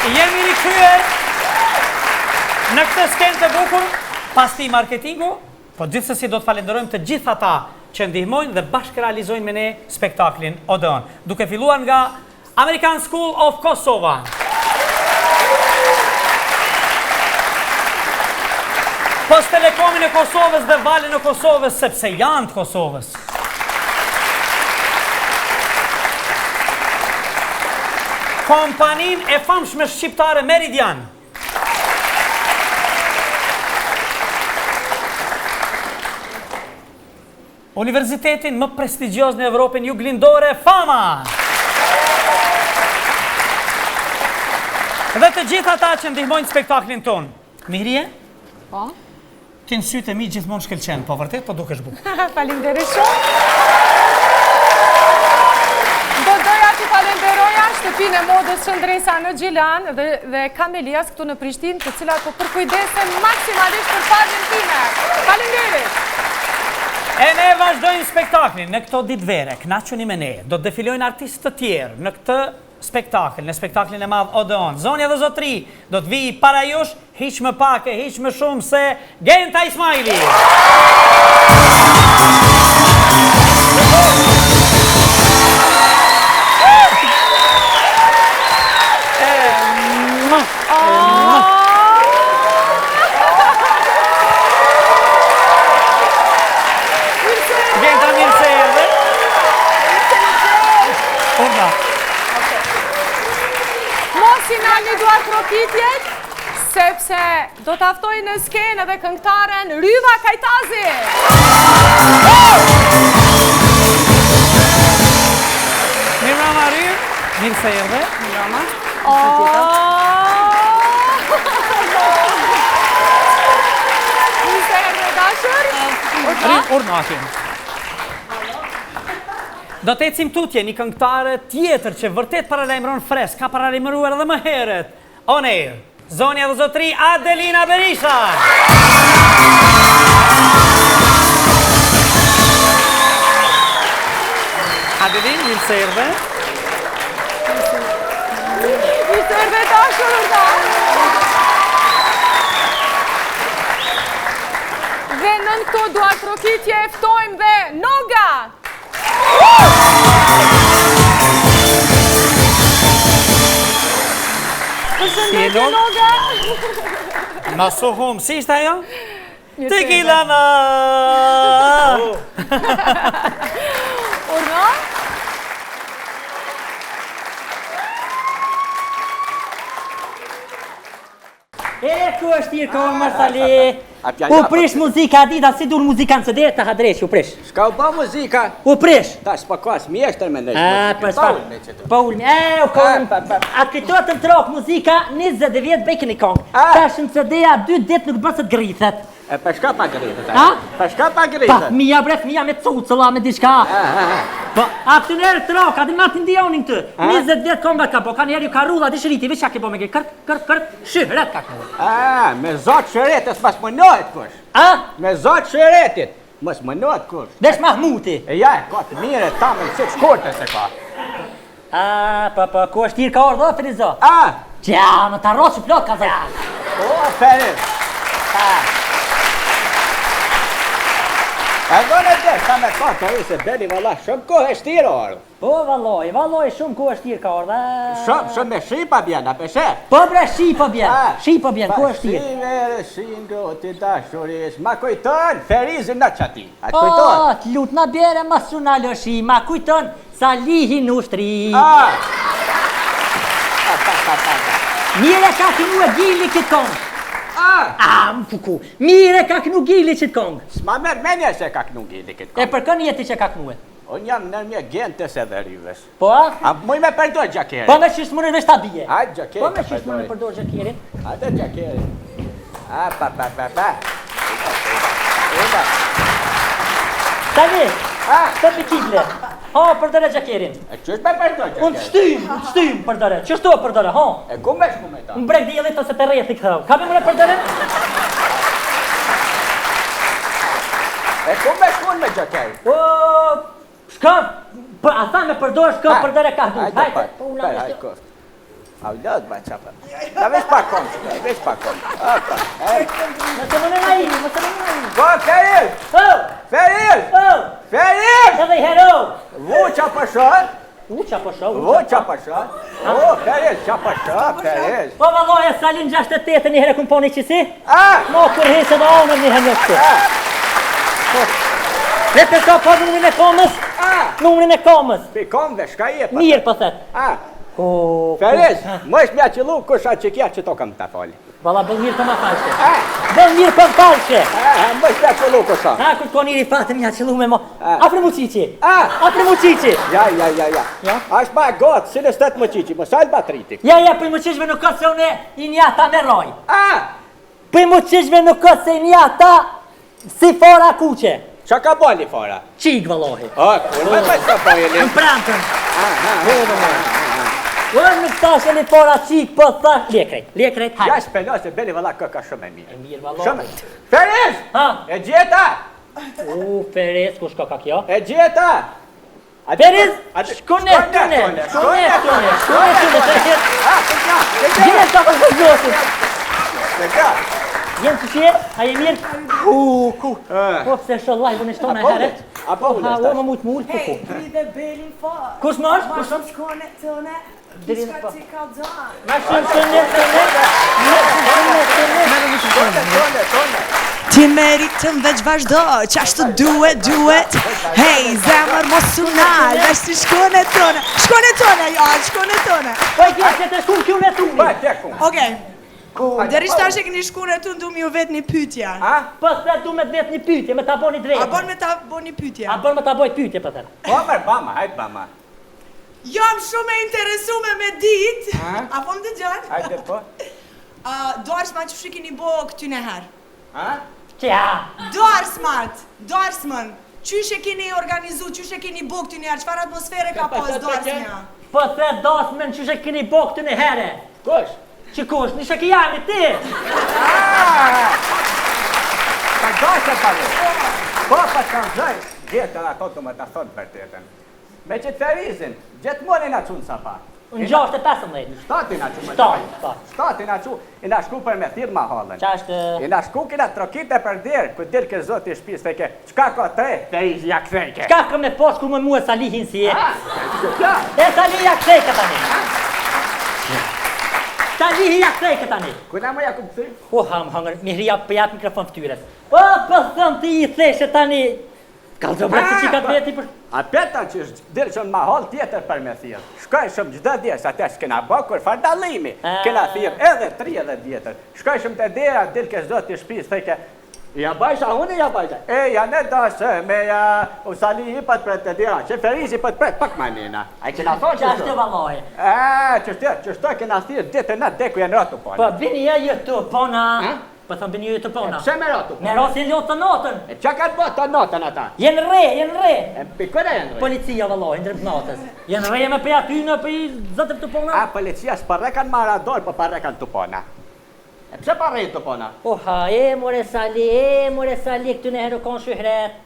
Jemi rikthyer në këtë skenë të bukur, pas ti marketingu, po gjithsesi do të falenderojmë të gjithë ata që ndihmojnë dhe bashkë realizojnë me ne spektaklin Odeon. Duke filluar nga American School of Kosova. Post Telekomin e Kosovës dhe Valin e Kosovës, sepse janë të Kosovës. Kompanin e famshme shqiptare Meridian. Universitetin më prestigjioz në Evropën juglindore, Fama. Dhe të gjithë ata që ndihmojnë spektaklin ton. Mirje? Po? Ti në sytë e mi gjithmonë shkelqen, po vërtet, po dukesh bukur. Falenderit shumë. Do doja të falenderoja shtëpinë e modës Shëndresa në Gjilan dhe Kamelias këtu në Prishtinë, të cilat po përkujdesen maksimalisht për fazën time. Falenderit. E ne vazhdojmë spektaklin në këto ditë vere, kënaquni me ne. Do të defilojnë artistë të tjerë në këtë spektakl, në spektaklin e madh Odeon. Zonja dhe zotri, do të vijë para jush, hiq më pak e hiq më shumë se Genta Ismaili. Sepse do të aftoj në skenë edhe këngëtaren Ryva Kajtazi. Mirë mama Ryv, mirë se erdhe. Mirë mama. Mirë se erdhe dashur. Ryv, urnakin. Do të ecim tutje një këngëtare tjetër që vërtet paralajmëron fresk, ka paralajmëruar edhe më herët. On air. Zonja dhe zotri, Adelina Berisha. Adelin, mirë se erdhe. Mirë se erdhe dashur urna. Dhe nën këto duar trokitje ftojmë dhe Noga. Përshëndetje Noga. Ma sohum, si ishte ajo? Tequila na. Urna? Ku është tjirë kohë Marsali? U prish muzika, dita si dur muzikanë së dhe të hadresh, u prish. Shka u ba muzika? U prish. Ta s'pa kas, mjeshtër me nëshë muzika. Pa ullë, u kohën. A këto të trok muzika, 20 vjetë bejkën i kongë. Ta shën së dheja 2 dit nuk bësët grithet. E për shka pa grithet? Për shka pa grithet? Pa, mija bref, mija me cucëlla, me diçka. Po, a të nërë trok, a di ma të ndionin të. 20 vjetë kombat ka po, ka njerë ju ka rrulla, di shëriti, veç ke po me kërk, shëhret ka këllë. Me zotë shëretës mas më nëhet kush. Me zotë shëretit, mas më nëhet kush. Vesh Mahmuti. E ja, ka të mire, ta me nësit shkorte se ka. Pa, ku është tirë ka orë dhe, Ferizo? Gja, në të arroqë që plot ka zërë. O, Feriz. E do në dhe, ka me ka të se beli valla, shumë kohë e shtirë orë. Po, valloj, shumë kohë e shtirë ka orë dhe... Shumë me shi pa bjen, a peshe? Po, bre, shi pa bjen, ku është shtirë? Shi vere, shi ngroti dashurish, ma kujton, Ferizin në qati, a të Po, kujton? të lutë në bere, ma suna lëshi, ma kujton, sa lihin u shtri. Mire ka kënu e gili këtë kongë. Më fuku, mire ka kënu gili qëtë kongë. S'ma merë menja se ka kënu gili këtë kongë. E për kënë jeti që ka kënu e? Unë jam nërmje gentës edhe rives. Po, a? Muj me përdoj gjakerin. Po me qështë mënë veç ta bije. A, gjakerin. Po me qështë mënë përdoj gjakerin. A, dhe gjakerin. A, pa. Tani, të pëqitle. Ha, përdore gjakerin. E qështë me përdoj gjakerin? Unë të shtymë përdore. Qështu përdore, ha? E ku me shku me ta? Më brek dijelit ose të rejët i këthau. Ka me mëre përdore? E ku me shku me gjakerin? O, shka, a tha me përdore, shka përdore ka hdu. Hajde, hajde, koft. Aulad, ba çapa. Ja vesh pak kom, vesh pak kom. Apa. Nëse më në nga imi, më të më nga imi. Po, Feril! Oh! Feril! Oh! Feril! Edhe i hero! Vu çapa shot. Uqa po shoh, Vu çapa shot. Oh, Feril, çapa shot, Feril. Po valloja Salin 68 një herë kum poni qësi? Mo kur hese do onër një herë në këtu. Vete ka po numrin e komës? Numrin e komës. Pi kom dhe shka je pa. Mirë po thet. Feril, më është mja qëllu kusha që kja që to kam ta fali. Valla bëll mirë për ma falqe. Bëll mirë për falqe. Më është mja qëllu kusha. Kur të njëri fatë mja qëllu me mo. Apre mu qiqi. Apre mu qiqi. Ja. Ashtë ma gotë, si në stet më qiqi, më salë batritik. Ja, për mu qishve nuk këtë se une i njata me roj. Për mu qishve nuk këtë se i njata si fora kuqe. Qa ka boli fora? Qik vëllohi. Kur me për që bojeli? Në prantën. Nuk tash e një fora qik, po thash. Lekrejt, hajde. Ja shpelo se beli vëlla këka shumë e mirë. E mirë vëllohi. Ferez! E gjeta! Ferez, ku shko ka kjo? E gjeta! Ferez, shkone tëne. Gjene të për zotin. Jenë që qërë, a je mirë? Ku? Po pëse shollaj, vë në shtona e heret? Apo u lështash? O më mujtë mullë, po ku? Hej, dhe belin fa. Kush më është? Ma shumë shkone tëne, kishka ti ka dënë. Ma shumë tëne. Ti merit të më veç vazhdo, qashtu duhet. Hej, zemër mos sunal, veç ti shkone tëne. Shkone tëne. Po e kje që të shkun kjo në tumi. Po e te ku. Okej. Deri shtash e këni shkune të ndu mi ju vet një pytja. Po se du me të vetë një pytje, me ta bo një drejtë. A bon me ta bo një pytja? A bon me ta boj pytje për tërë. Po mërë bama, hajtë bama. Jam shumë e interesume me dit. A po më dëgjon? Hajtë po. Doarsma që shikini bo këtyne herë. Qja? Doarsman. Qysh e keni organizu, qysh e keni bo këtyne herë, qfar atmosfere ka pas doarsmja? Po se dosmen që shë keni bo këtyne herë. Kush? Që kush, në shë jami ti. Ka gashë pale. Po pa të kanë zëj, gjetën ato të më të thotë vërtetën. Me që të ferizin, gjetë moni nga qunë sa pa. Në 6-15. Shtati nga qunë. Shtati nga qunë. I nga shku për me thirë ma halën. Qashtë... I nga shku kina trokite për dirë, ku dirë ke zotë i shpis, theke, qka ka te, feriz ja kthejke. Qka këm me posh ku më mua Salihin si e? E Salih ja kthejke tani. Salihi ja kthejke tani. Kuna më ja ku këthy? Hangër, mi hria për japë mikrofon fëtyres. Për thëmë ti i theshe tani. Kalë brakë që ka të veti për... A petan që është dirë që në mahol tjetër për me thirë. Shkoj shumë gjdo djerë, sa te s'kena bëkur fardalimi. Kena thirë edhe 3 edhe djetër. Shkoj shumë të djera, dirë ke zdo të shpis, thejke, ja bajsha, unë ja bajsha. Ja ne dasë me ja u Salihi për të djera, që ferizi për të pret pak ma nina. A i kena thonë që Qashtë e valoj. që shto kena thirë ditër në deku janë ratu pona. Po, bini e jetë pona. Po thëmë bini e jetë pona. Pse me ratu pona? Me rasi e lotë të notën. E qa ka të bëtë të notën ata? Jenë re. E pikore janë re? Policia valoj, ndërë të notës. Jenë re me për aty në për i zëtër të pona. A, policia s'parrekan marador, po parrekan të pona. E pse parrejnë të pona? Oha, e more Sali, këtu në herë konë shuhret.